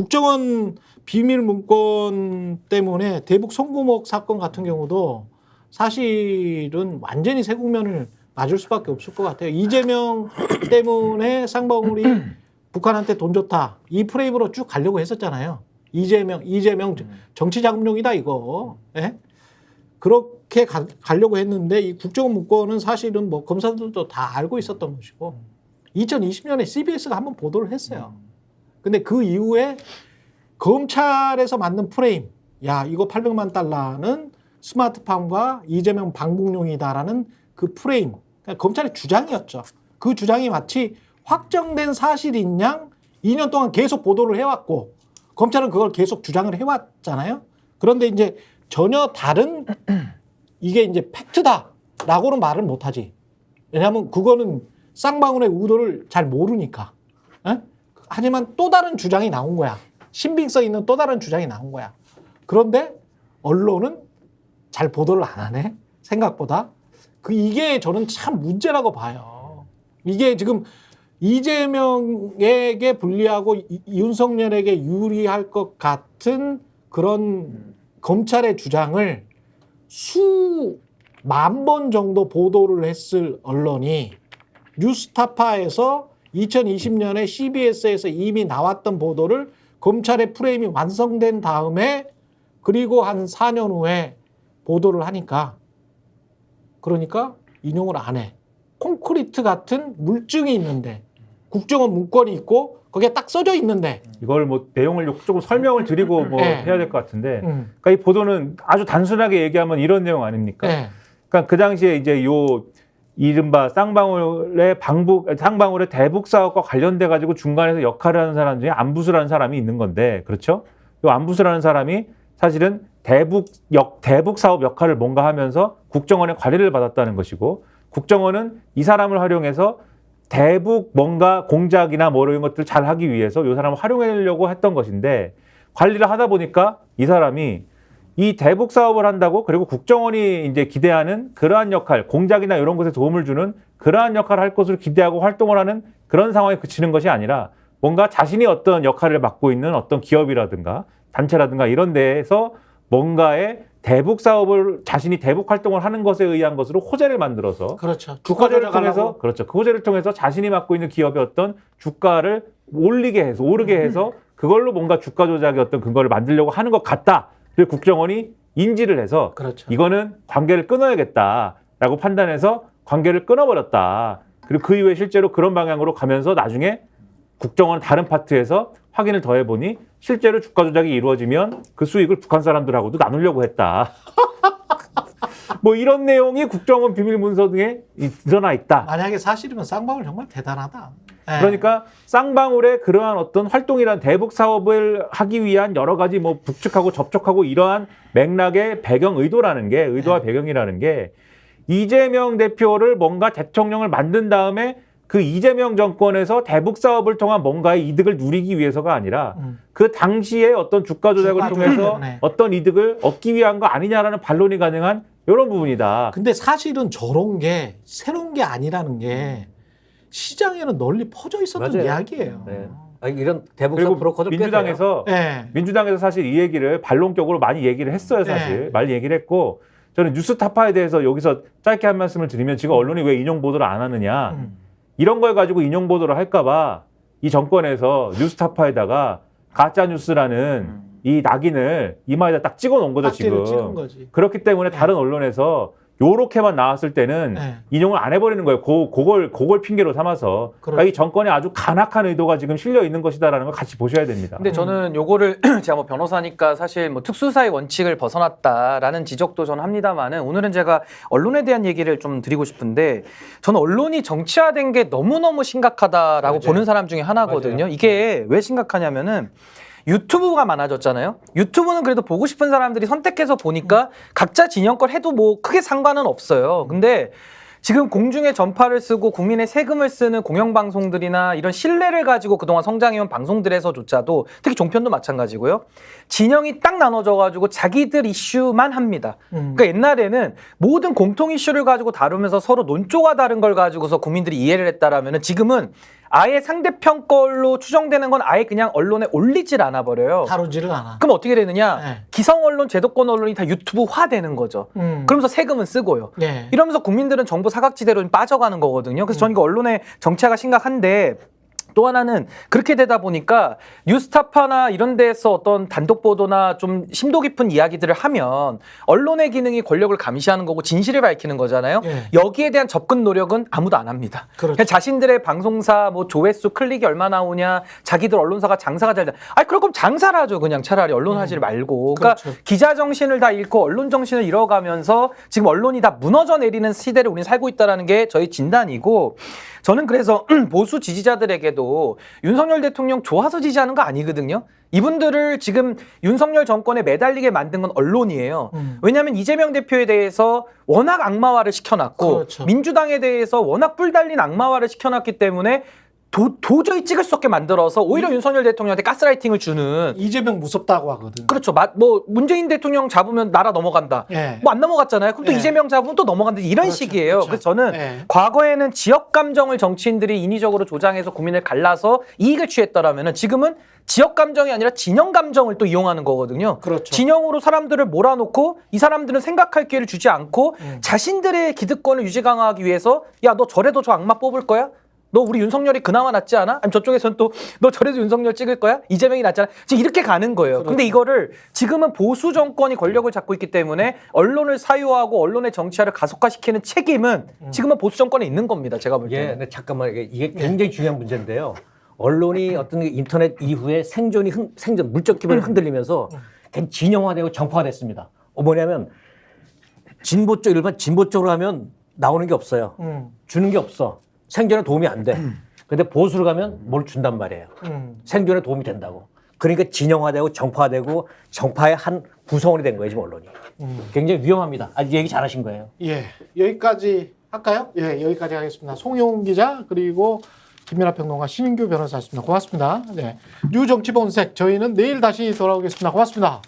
국정원 비밀 문건 때문에 대북 송구목 사건 같은 경우도 사실은 완전히 새 국면을 맞을 수밖에 없을 것 같아요. 이재명 때문에 쌍방울이 북한한테 돈 줬다. 이 프레임으로 쭉 가려고 했었잖아요. 이재명 정치 자금용이다 이거. 예? 그렇게 가려고 했는데 이 국정원 문건은 사실은 뭐 검사들도 다 알고 있었던 것이고 2020년에 CBS가 한번 보도를 했어요. 근데 그 이후에 검찰에서 만든 프레임, 야 이거 800만 달러는 스마트팜과 이재명 방북용이다라는 그 프레임, 그러니까 검찰의 주장이었죠. 그 주장이 마치 확정된 사실인 양 2년 동안 계속 보도를 해왔고 검찰은 그걸 계속 주장을 해왔잖아요. 그런데 이제 전혀 다른 이게 이제 팩트다라고는 말을 못하지. 왜냐하면 그거는 쌍방울의 의도를 잘 모르니까. 에? 하지만 또 다른 주장이 나온 거야. 신빙성 있는 또 다른 주장이 나온 거야. 그런데 언론은 잘 보도를 안 하네. 생각보다. 이게 저는 참 문제라고 봐요. 이게 지금 이재명에게 불리하고 윤석열에게 유리할 것 같은 그런 검찰의 주장을 수만 번 정도 보도를 했을 언론이 뉴스타파에서 2020년에 CBS에서 이미 나왔던 보도를 검찰의 프레임이 완성된 다음에 그리고 한 4년 후에 보도를 하니까 그러니까 인용을 안 해. 콘크리트 같은 물증이 있는데 국정원 문건이 있고 거기에 딱 써져 있는데 이걸 뭐 내용을 조금 설명을 드리고 뭐 네. 해야 될 것 같은데 그러니까 이 보도는 아주 단순하게 얘기하면 이런 내용 아닙니까? 네. 그러니까 그 당시에 이제 요 이른바 쌍방울의 대북 사업과 관련돼 가지고 중간에서 역할을 하는 사람 중에 안부수라는 사람이 있는 건데 그렇죠? 요 안부수라는 사람이 사실은 대북 사업 역할을 뭔가 하면서 국정원의 관리를 받았다는 것이고 국정원은 이 사람을 활용해서 대북 뭔가 공작이나 뭐 이런 것들을 잘 하기 위해서 이 사람을 활용하려고 했던 것인데 관리를 하다 보니까 이 사람이 이 대북 사업을 한다고 그리고 국정원이 이제 기대하는 그러한 역할, 공작이나 이런 것에 도움을 주는 그러한 역할을 할 것으로 기대하고 활동을 하는 그런 상황에 그치는 것이 아니라 뭔가 자신이 어떤 역할을 맡고 있는 어떤 기업이라든가 단체라든가 이런 데에서 뭔가의 대북 사업을 자신이 대북 활동을 하는 것에 의한 것으로 호재를 만들어서 그렇죠. 그 호재를 통해서 그렇죠. 그 호재를 통해서 자신이 맡고 있는 기업의 어떤 주가를 오르게 해서 그걸로 뭔가 주가 조작의 어떤 근거를 만들려고 하는 것 같다. 그래서 국정원이 인지를 해서 그렇죠. 이거는 관계를 끊어야겠다라고 판단해서 관계를 끊어버렸다. 그리고 그 이후에 실제로 그런 방향으로 가면서 나중에 국정원 다른 파트에서 확인을 더해보니 실제로 주가 조작이 이루어지면 그 수익을 북한 사람들하고도 나누려고 했다. 뭐 이런 내용이 국정원 비밀 문서 등에 드러나 있다. 만약에 사실이면 쌍방울 정말 대단하다. 네. 그러니까 쌍방울의 그러한 어떤 활동이란 대북 사업을 하기 위한 여러 가지 뭐 북측하고 접촉하고 이러한 맥락의 배경 의도와 네. 배경이라는 게 이재명 대표를 뭔가 대통령을 만든 다음에 그 이재명 정권에서 대북 사업을 통한 뭔가의 이득을 누리기 위해서가 아니라 그 당시에 어떤 주가 조작을 통해서 네. 어떤 이득을 얻기 위한 거 아니냐라는 반론이 가능한 이런 부분이다. 근데 사실은 저런 게 새로운 게 아니라는 게 시장에는 널리 퍼져 있었던 맞아요. 이야기예요. 네. 이런 대북 그리고 사업 브로커들 민주당에서 네. 민주당에서 사실 이 얘기를 반론격으로 많이 얘기를 했어요. 사실 네. 많이 얘기를 했고 저는 뉴스타파에 대해서 여기서 짧게 한 말씀을 드리면 지금 언론이 왜 인용 보도를 안 하느냐 이런 걸 가지고 인용 보도를 할까봐 이 정권에서 뉴스타파에다가 가짜 뉴스라는 이 낙인을 이마에다 딱 찍어 놓은 거죠. 딱지를 지금 찍은 거지. 그렇기 때문에 다른 언론에서 요렇게만 나왔을 때는 네. 인용을 안 해버리는 거예요. 그걸 핑계로 삼아서. 그러니까 이 정권에 아주 간악한 의도가 지금 실려 있는 것이다라는 걸 같이 보셔야 됩니다. 근데 저는 요거를 제가 뭐 변호사니까 사실 뭐 특수사의 원칙을 벗어났다라는 지적도 저는 합니다만은 오늘은 제가 언론에 대한 얘기를 좀 드리고 싶은데 저는 언론이 정치화된 게 너무너무 심각하다라고 맞아요. 보는 사람 중에 하나거든요. 맞아요. 이게 왜 심각하냐면은 유튜브가 많아졌잖아요. 유튜브는 그래도 보고 싶은 사람들이 선택해서 보니까 각자 진영 걸 해도 뭐 크게 상관은 없어요. 근데 지금 공중에 전파를 쓰고 국민의 세금을 쓰는 공영방송들이나 이런 신뢰를 가지고 그동안 성장해온 방송들에서조차도 특히 종편도 마찬가지고요. 진영이 딱 나눠져가지고 자기들 이슈만 합니다. 그러니까 옛날에는 모든 공통 이슈를 가지고 다루면서 서로 논조가 다른 걸 가지고서 국민들이 이해를 했다라면은 지금은 아예 상대편 걸로 추정되는 건 아예 그냥 언론에 올리질 않아 버려요. 다루지를 않아. 그럼 어떻게 되느냐? 네. 기성 언론, 제도권 언론이 다 유튜브화 되는 거죠. 그러면서 세금은 쓰고요. 네. 이러면서 국민들은 정보 사각지대로 빠져가는 거거든요. 그래서 저는 이거 언론의 정체가 심각한데, 또 하나는 그렇게 되다 보니까 뉴스타파나 이런 데에서 어떤 단독 보도나 좀 심도 깊은 이야기들을 하면 언론의 기능이 권력을 감시하는 거고 진실을 밝히는 거잖아요. 예. 여기에 대한 접근 노력은 아무도 안 합니다. 그렇죠. 그냥 자신들의 방송사 뭐 조회수 클릭이 얼마 나오냐, 자기들 언론사가 장사가 잘 돼. 아니 그럴 거면 장사를 하죠. 그냥 차라리 언론 하지 말고. 그러니까 그렇죠. 기자 정신을 다 잃고 언론 정신을 잃어가면서 지금 언론이 다 무너져 내리는 시대를 우리는 살고 있다는 게 저희 진단이고, 저는 그래서 보수 지지자들에게도 윤석열 대통령 좋아서 지지하는 거 아니거든요. 이분들을 지금 윤석열 정권에 매달리게 만든 건 언론이에요. 왜냐하면 이재명 대표에 대해서 워낙 악마화를 시켜놨고, 그렇죠. 민주당에 대해서 워낙 뿔 달린 악마화를 시켜놨기 때문에 도저히 찍을 수 없게 만들어서 오히려 윤석열 대통령한테 가스라이팅을 주는. 이재명 무섭다고 하거든. 그렇죠. 뭐 문재인 대통령 잡으면 나라 넘어간다. 예. 뭐 안 넘어갔잖아요. 그럼 또 예. 이재명 잡으면 또 넘어간다. 이런 그렇죠. 식이에요. 그렇죠. 그래서 저는 예. 과거에는 지역 감정을 정치인들이 인위적으로 조장해서 국민을 갈라서 이익을 취했더라면은 지금은 지역 감정이 아니라 진영 감정을 또 이용하는 거거든요. 그렇죠. 진영으로 사람들을 몰아놓고 이 사람들은 생각할 기회를 주지 않고 자신들의 기득권을 유지 강화하기 위해서, 야, 너 저래도 저 악마 뽑을 거야? 너 우리 윤석열이 그나마 낫지 않아? 아니 저쪽에서는 또 너 저래도 윤석열 찍을 거야? 이재명이 낫지 않아? 지금 이렇게 가는 거예요. 그렇죠. 근데 이거를 지금은 보수 정권이 권력을 잡고 있기 때문에 언론을 사유하고 언론의 정치화를 가속화시키는 책임은 지금은 보수 정권에 있는 겁니다. 제가 볼 때는. 예, 근데 잠깐만 이게 굉장히 중요한 문제인데요. 언론이 어떤 인터넷 이후에 생존 물적 기반이 흔들리면서 굉장히 진영화되고 정파화됐습니다. 뭐냐면 일반 진보 쪽으로 하면 나오는 게 없어요. 주는 게 없어. 생존에 도움이 안 돼. 근데 보수로 가면 뭘 준단 말이에요. 생존에 도움이 된다고. 그러니까 진영화되고 정파화되고 정파의 한 구성원이 된 거예요, 지금 언론이. 굉장히 위험합니다. 아주 얘기 잘하신 거예요. 예, 여기까지 할까요? 예, 여기까지 하겠습니다. 송용 기자 그리고 김민하 평론가, 신인규 변호사였습니다. 고맙습니다. 네, 뉴정치본색 저희는 내일 다시 돌아오겠습니다. 고맙습니다.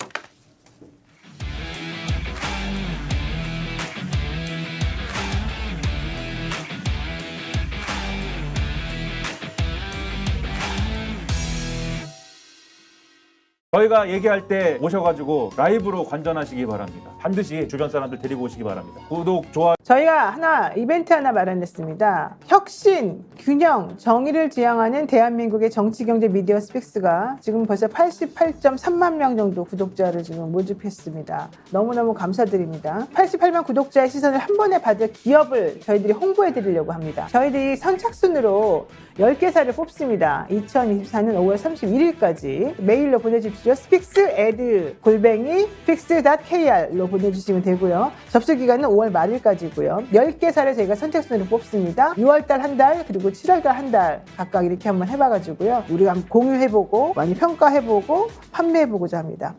저희가 얘기할 때 오셔가지고 라이브로 관전하시기 바랍니다. 반드시 주변 사람들 데리고 오시기 바랍니다. 구독, 좋아요. 저희가 이벤트 하나 마련했습니다. 혁신, 균형, 정의를 지향하는 대한민국의 정치, 경제, 미디어 스픽스가 지금 벌써 88.3만 명 정도 구독자를 지금 모집했습니다. 너무너무 감사드립니다. 88만 구독자의 시선을 한 번에 받을 기업을 저희들이 홍보해 드리려고 합니다. 저희들이 선착순으로 10개사를 뽑습니다. 2024년 5월 31일까지 메일로 보내주십시오. spixed@fix.kr로 보내주시면 되고요. 접수 기간은 5월 말일까지고요. 10개사를 저희가 선착순으로 뽑습니다. 6월달 한 달, 그리고 7월달 한 달 각각 이렇게 한번 해봐가지고요. 우리가 한번 공유해보고 많이 평가해보고 판매해보고자 합니다.